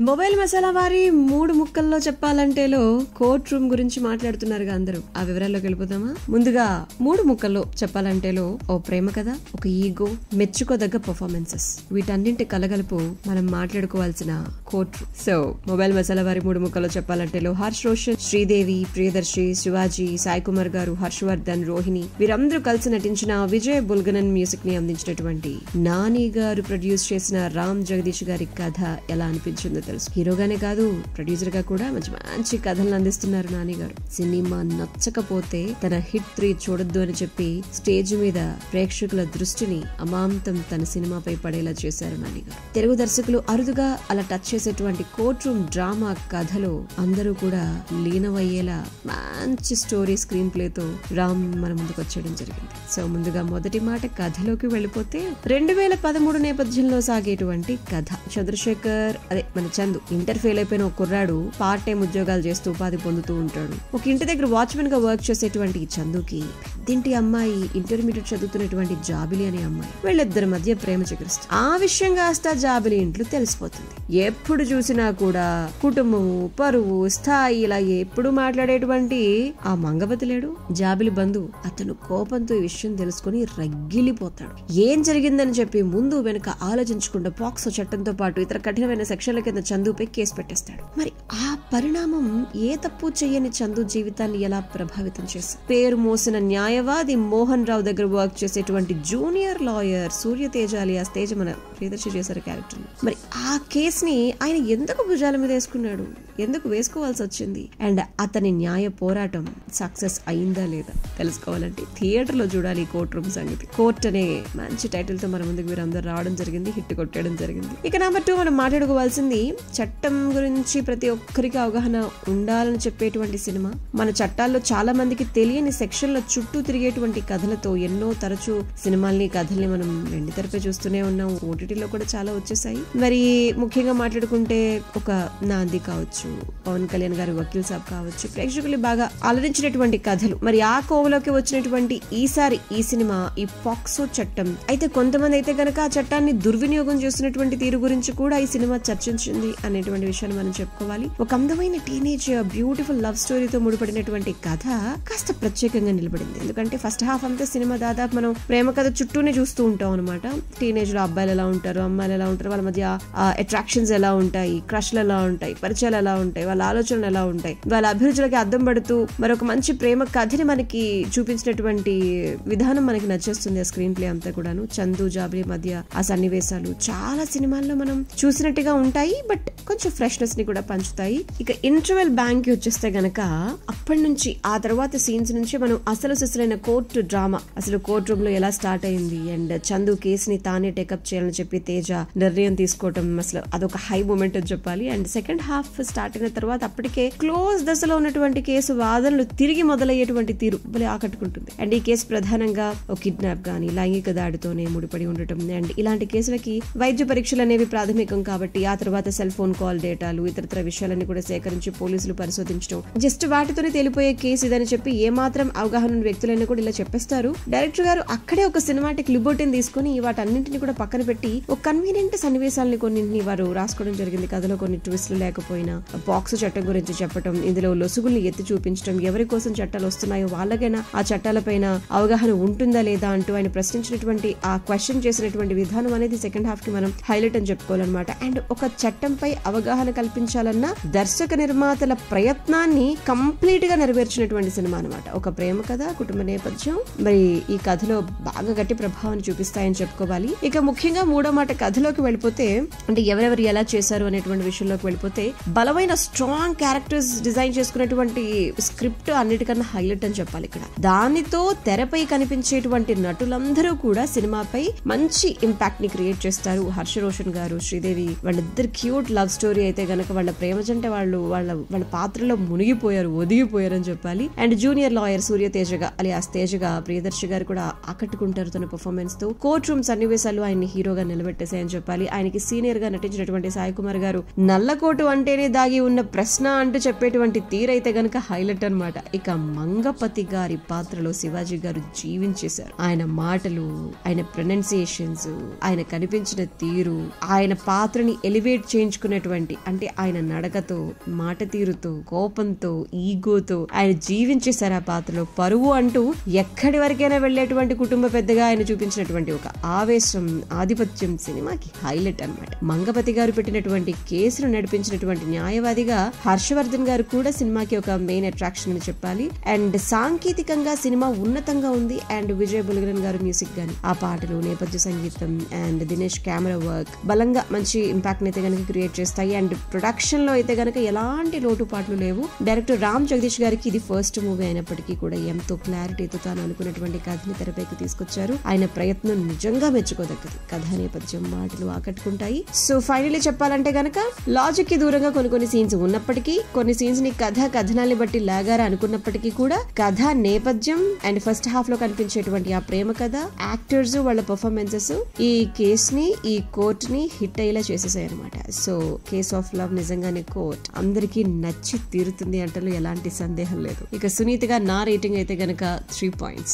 Mobile Masala వారి 3 ముక్కల్లో చెప్పాలంటేలో court room గురించి మాట్లాడుతున్నారుగా అందరూ. ఆ వివరాల్లోకి వెళ్ళిపోదామా? ముందుగా 3 ముక్కల్లో చెప్పాలంటేలో ఓ ప్రేమ కథ, ఒక ఈగో, మెచ్చుకోదగ్గ పర్ఫార్మెన్సెస్, వీటన్నింటి కలగలుపు మనం మాట్లాడుకోవాల్సిన courtroom. So mobile Masala వారి 3 ముక్కల్లో చెప్పాలంటేలో హర్ష్ రోషన్, శ్రీదేవి, ప్రియదర్శి, శివాజీ, సాయి కుమార్ గారు, హర్షవర్ధన్, రోహిణి వీరందరూ కలిసి నటించిన విజయ్ బుల్గనన్ మ్యూజిక్ ని అందించినటువంటి నాని గారు ప్రొడ్యూస్ చేసిన రామ్ జగదీష్ గారి కథ ఎలా అనిపించిందో తెలుసు. హీరోగానే కాదు, ప్రొడ్యూసర్ గా కూడా మంచి మంచి కథలను అందిస్తున్నారు నాని గారు. సినిమా నచ్చకపోతే తన హిట్ 3 చూడొద్దు అని చెప్పి స్టేజ్ మీద ప్రేక్షకుల దృష్టిని అమాంతం తన సినిమాపై పడేలా చేశారు నాని గారు. తెలుగు దర్శకులు అరుదుగా అలా టచ్ చేసేటువంటి కోర్ట్ రూమ్ డ్రామా కథలో అందరూ కూడా లీనమయ్యేలా మంచి స్టోరీ స్క్రీన్ ప్లే తో రామ్ మన ముందుకు వచ్చేయడం జరిగింది. సో ముందుగా మొదటి మాట కథలోకి వెళ్ళిపోతే 2013 నేపథ్యంలో సాగేటువంటి కథ. చంద్రశేఖర్ అదే మన చందు ఇంటర్ ఫెయిల్ అయిపోయిన ఒక కుర్రాడు పార్ట్ టైం ఉద్యోగాలు చేస్తూ ఉపాధి పొందుతూ ఉంటాడు. ఒక ఇంటి దగ్గర వాచ్మెన్ గా వర్క్ చేసేటువంటి చందుకి పెద్దింటి అమ్మాయి, ఇంటర్మీడియట్ చదువుతున్నటువంటి జాబిలి అనే అమ్మాయి, వీళ్ళిద్దరి మధ్య ప్రేమ చిగురిస్తుంది. ఆ విషయం కాస్త జాబిలి ఇంట్లో తెలిసిపోతుంది. ఎప్పుడు చూసినా కూడా కుటుంబము, పరువు, స్థాయి ఇలా ఎప్పుడు మాట్లాడేటువంటి ఆ మంగవతి లేడు జాబిలి బంధువు, అతను కోపంతో ఈ విషయం తెలుసుకుని రగిలిపోతాడు. ఏం జరిగిందని చెప్పి ముందు వెనుక ఆలోచించకుండా పాక్సో చట్టంతో పాటు ఇతర కఠినమైన సెక్షన్ల కింద చందుపై కేసు పెట్టేస్తాడు. మరి ఆ పరిణామం ఏ తప్పు చెయ్యని చందు జీవితాన్ని ఎలా ప్రభావితం చేసి పేరు మోసిన న్యాయవాది మోహన్ రావు దగ్గర వర్క్ చేసేటువంటి junior lawyer Surya Teja alias Teja మన ప్రియదర్శి చేశారు క్యారెక్టర్. మరి ఆ కేసుని ఆయన ఎందుకు భుజాల మీద వేసుకున్నాడు, ఎందుకు వేసుకోవాల్సి వచ్చింది, అండ్ అతని న్యాయ పోరాటం సక్సెస్ అయిందా లేదా తెలుసుకోవాలంటే థియేటర్ లో చూడాలి కోర్ట్ రూమ్ సంగతి. కోర్ట్ అనే మంచి టైటిల్ తో మన ముందుకు వీరందరూ రావడం జరిగింది, హిట్ కొట్టడం జరిగింది. ఇక నెంబర్ 2 మనం మాట్లాడుకోవాల్సింది చట్టం గురించి ప్రతి ఒక్కరికి అవగాహన ఉండాలని చెప్పేటువంటి సినిమా. మన చట్టాల్లో చాలా మందికి తెలియని సెక్షన్ల చుట్టూ తిరిగేటువంటి కథలతో ఎన్నో తరచూ సినిమాల్ని, కథల్ని మనం వెండితెరపై చూస్తూనే ఉన్నాం. ఓటీటీలో కూడా చాలా వచ్చేసాయి. మరి ముఖ్యంగా మాట్లాడుకుంటే ఒక నాంది కావచ్చు, పవన్ కళ్యాణ్ గారి వకీల్ సాబ్ కావచ్చు, ప్రేక్షకులు బాగా అలరించినటువంటి కథలు. మరి ఆ కోవలోకి వచ్చినటువంటి ఈసారి ఈ సినిమా ఈ పాక్సో చట్టం. అయితే కొంతమంది అయితే గనక ఆ చట్టాన్ని దుర్వినియోగం చేస్తున్నటువంటి తీరు గురించి కూడా ఈ సినిమా చర్చించింది అనేటువంటి విషయాన్ని మనం చెప్పుకోవాలి. ఒక అందమైన టీనేజ్ బ్యూటిఫుల్ లవ్ స్టోరీతో ముడిపడినటువంటి కథ కాస్త ప్రత్యేకంగా నిలబడింది. ఎందుకంటే ఫస్ట్ హాఫ్ అంతా సినిమా దాదాపు మనం ప్రేమ కథ చుట్టూనే చూస్తూ ఉంటాం అనమాట. టీనేజ్ లో అబ్బాయిలు ఎలా ఉంటారు, అమ్మాయిలు ఎలా ఉంటారు, వాళ్ళ మధ్య అట్రాక్షన్స్ ఎలా ఉంటాయి, క్రష్లు ఎలా ఉంటాయి, పరిచయాలు ఎలా ఉంటాయి, వాళ్ళ ఆలోచనలు ఎలా ఉంటాయి, వాళ్ళ అభిరుచులకి అద్దం పడుతూ మరొక మంచి ప్రేమ కథని మనకి చూపించినటువంటి విధానం మనకి నచ్చేస్తుంది. ఆ స్క్రీన్ ప్లే అంతా కూడాను చందు జాబిలి మధ్య ఆ సన్నివేశాలు చాలా సినిమాల్లో మనం చూసినట్టుగా ఉంటాయి, బట్ కొంచెం ఫ్రెష్నెస్ ని కూడా పంచుతాయి. ఇక ఇంటర్వెల్ బ్యాంక్ కి వచ్చేస్తే గనక అప్పటి నుంచి ఆ తర్వాత సీన్స్ నుంచి మనం అసలు సిసలైన కోర్టు డ్రామా, అసలు కోర్ట్ రూమ్ లో ఎలా స్టార్ట్ అయింది అండ్ చందు కేసుని తానే టేకప్ చేయాలని చెప్పి తేజ నిర్ణయం తీసుకోవటం, అసలు అదొక హై మూమెంట్ అని చెప్పాలి. అండ్ సెకండ్ హాఫ్ స్టార్ట్ అయిన తర్వాత అప్పటికే క్లోజ్ దశలో ఉన్నటువంటి కేసు వాదనలు తిరిగి మొదలయ్యేటువంటి తీరు భలే ఆకట్టుకుంటుంది. అండ్ ఈ కేసు ప్రధానంగా ఒక కిడ్నాప్ గానీ లైంగిక దాడితోనే ముడిపడి ఉండటం. అండ్ ఇలాంటి కేసులకి వైద్య పరీక్షలు అనేవి ప్రాథమికం కాబట్టి ఆ తర్వాత సెల్ ఫోన్ కాల్ డేటాలు, ఇతరత్ర విషయాలన్నీ కూడా సేకరించి పోలీసులు పరిశోధించడం, జస్ట్ వాటితోనే తేలిపోయే కేసు ఇదని చెప్పి ఏమాత్రం అవగాహన ఉన్న వ్యక్తులైనా కూడా ఇలా చెప్పేస్తారు. డైరెక్టర్ గారు అక్కడే ఒక సినిమాటిక్ లిబర్టీని తీసుకుని వాటన్నింటినీ కూడా పక్కన పెట్టి ఒక కన్వీనియంట్ సన్నివేశాలని కొన్నింటిని వారు రాసుకోవడం జరిగింది. కథలో కొన్ని ట్విస్టులు లేకపోయినా పాక్సో చట్టం గురించి చెప్పడం, ఇందులో లొసుగుల్ని ఎత్తి చూపించడం, ఎవరి కోసం చట్టాలు వస్తున్నాయో వాళ్ళకైనా ఆ చట్టాలపైన అవగాహన ఉంటుందా లేదా అంటూ ఆయన ప్రశ్నించినటువంటి ఆ క్వశ్చన్ చేసినటువంటి విధానం అనేది సెకండ్ హాఫ్ కి మనం హైలైట్ అని చెప్పుకోవాలన్నమాట. అండ్ ఒక చట్టంపై అవగాహన కల్పించాలన్న దర్శక నిర్మాతల ప్రయత్నాన్ని కంప్లీట్ గా నెరవేర్చినటువంటి సినిమా అనమాట. ఒక ప్రేమ కథ, కుటుంబ నేపథ్యం మరి ఈ కథలో బాగా గట్టి ప్రభావాన్ని చూపిస్తాయని చెప్పుకోవాలి. ఇక ముఖ్యంగా 3వ మాట కథలోకి వెళ్ళిపోతే, అంటే ఎవరెవరు ఎలా చేశారు అనేటువంటి విషయంలోకి వెళ్ళిపోతే, బలమైన స్ట్రాంగ్ క్యారెక్టర్స్ డిజైన్ చేసుకున్నటువంటి స్క్రిప్ట్ అన్నిటికన్నా హైలైట్ అని చెప్పాలి. ఇక్కడ దానితో తెరపై కనిపించేటువంటి నటులందరూ కూడా సినిమాపై మంచి ఇంపాక్ట్ ని క్రియేట్ చేస్తారు. హర్ష రోషన్ గారు, శ్రీదేవి వాళ్ళిద్దరు క్యూట్ లవ్ స్టోరీ అయితే గనక వాళ్ళ ప్రేమ జంట వాళ్ళు వాళ్ళ పాత్రలో మునిగిపోయారు, ఒదిగిపోయారు అని చెప్పాలి. అండ్ జూనియర్ లాయర్ సూర్యతేజగా అలియాస్ తేజగా ప్రియదర్శి గారు కూడా ఆకట్టుకుంటారు తన పర్ఫార్మెన్స్ తో. కోర్ట్ రూమ్ సన్నివేశాలు ఆయన్ని హీరోగా నిలబెట్టేశాయని చెప్పాలి. ఆయనకి సీనియర్ గా నటించినటువంటి సాయి కుమార్ గారు నల్లకోటు అంటేనే దాగి ఉన్న ప్రశ్న అంటూ చెప్పేటువంటి తీరైతే గనక హైలైట్ అన్నమాట. ఇక మంగపతి గారి పాత్రలో శివాజీ గారు జీవించేశారు. ఆయన మాటలు, ఆయన ప్రొనౌన్సియేషన్స్, ఆయన కనిపించిన తీరు, ఆయన పాత్రని ఎలివేట్ చేయించుకునేటువంటి అంటే ఆయన నడకతో, మాట తీరుతో, కోపంతో, ఈగోతో ఆయన జీవించేశారు ఆ పాత్రలో. పరువు అంటూ ఎక్కడి వరకైనా వెళ్లేటువంటి కుటుంబ పెద్దగా ఆయన చూపించినటువంటి ఒక ఆవేశం, ఆధిపత్యం సినిమాకి హైలైట్ అన్నమాట. మంగపతి గారు పెట్టినటువంటి కేసును నడిపించినటువంటి న్యాయవాదిగా హర్షవర్ధన్ గారు కూడా సినిమాకి ఒక మెయిన్ అట్రాక్షన్ అని చెప్పాలి. అండ్ సాంకేతికంగా సినిమా ఉన్నతంగా ఉంది. అండ్ విజయ్ బుల్గరన్ గారు మ్యూజిక్ గాని, ఆ పాటలు, నేపథ్య సంగీతం అండ్ దినేష్ కెమెరా వర్క్ బలంగా మంచి ఇంపాక్ట్ అయితే గనక క్రియేట్ చేస్తాయి. అండ్ ప్రొడక్షన్ లో అయితే గనక ఎలాంటి లోటుపాట్లు లేవు. డైరెక్టర్ రామ్ జగదీష్ గారికి ఇది ఫస్ట్ మూవీ అయినప్పటికీ కూడా ఎంతో క్లారిటీతో తాను అనుకున్నటువంటి కథని తెరపైకి తీసుకొచ్చారు. ఆయన ప్రయత్నం నిజంగా మెచ్చుకోదగ్గది. కథ, నేపథ్యం, మాటలు ఆకట్టుకుంటాయి. సో ఫైనలీ చెప్పాలంటే గనక లాజిక్ కి దూరంగా కొన్ని సీన్స్ ఉన్నప్పటికీ, కొన్ని సీన్స్ ని కథనాల్ని బట్టి లాగారా అనుకున్నప్పటికీ కూడా కథ, నేపథ్యం అండ్ ఫస్ట్ హాఫ్ లో కనిపించేటువంటి ఆ ప్రేమ కథ, యాక్టర్స్, వాళ్ళ పర్ఫార్మెన్సెస్ ఈ కేస్ ని, ఈ కోర్ట్ ని హిట్ అయ్యేలా చేసేసాయి అనమాట. సో కేస్ ఆఫ్ లవ్ నిజంగానే కోర్ట్ అందరికీ నచ్చి తీరుతుంది అంటలో ఎలాంటి సందేహం లేదు. ఇక సునీతగా నా రేటింగ్ అయితే గనక 3 points.